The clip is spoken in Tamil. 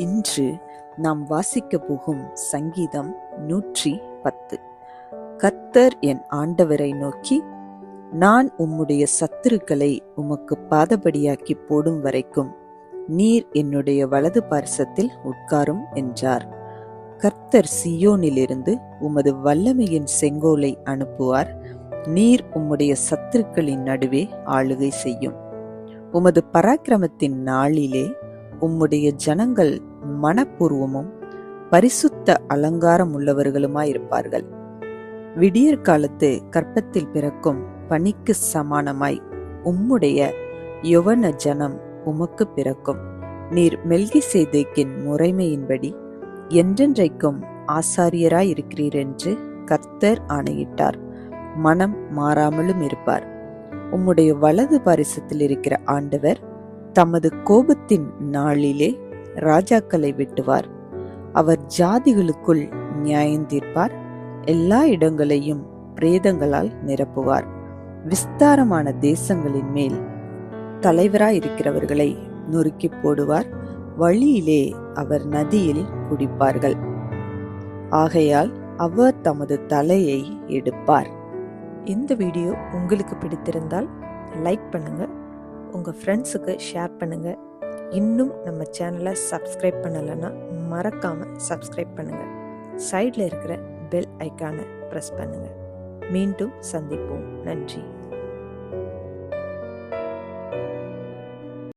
இன்று நாம் வாசிக்க போகும் சங்கீதம் 110. கர்த்தர் என் ஆண்டவரை நோக்கி, நான் உம்முடைய சத்துருக்களை உமக்கு பாதபடியாக்கி போடும் வரைக்கும் நீர் என்னுடைய வலது பார்சத்தில் உட்காரும் என்றார். கர்த்தர் சியோனிலிருந்து உமது வல்லமையின் செங்கோலை அனுப்புவார். நீர் உம்முடைய சத்துருக்களின் நடுவே ஆளுகை செய்யும். உமது பராக்கிரமத்தின் நாளிலே உம்முடைய ஜனங்கள் மனப்பூர்வமும் பரிசுத்த அலங்காரம் உள்ளவர்களுமாயிருப்பார்கள். விடியற் காலத்து கற்பத்தில் பிறக்கும் பனிக்கு சமானமாய் உம்முடைய யொவன ஜனம் உமக்கு பிறக்கும். நீர் மெல்கிசேதேக்கின் முறைமையின்படி என்றென்றைக்கும் ஆசாரியராயிருக்கிறீர் என்று கர்த்தர் ஆணையிட்டார். மனம் மாறாமலும் இருப்பார். உம்முடைய வலது பாரிசத்தில் இருக்கிற ஆண்டவர் தமது கோபத்தின் நாளிலே ராஜாக்களை வெட்டுவார். அவர் ஜாதிகளுக்குள் நியாயம் தீர்ப்பார். எல்லா இடங்களையும் பிரேதங்களால் நிரப்புவார். விஸ்தாரமான தேசங்களின் மேல் தலைவராயிருக்கிறவர்களை நொறுக்கி போடுவார். வழியிலே அவர் நதியில் குடிப்பார்கள். ஆகையால் அவர் தமது தலையை எடுப்பார். இந்த வீடியோ உங்களுக்கு பிடித்திருந்தால் லைக் பண்ணுங்க, உங்க ஃப்ரெண்ட்ஸுக்கு ஷேர் பண்ணுங்க. இன்னும் நம்ம சேனலை சப்ஸ்கிரைப் பண்ணலைன்னா மறக்காம சப்ஸ்கிரைப் பண்ணுங்க. சைடில் இருக்கிற பெல் ஐக்கானை ப்ரெஸ் பண்ணுங்க. மீண்டும் சந்திப்போம். நன்றி.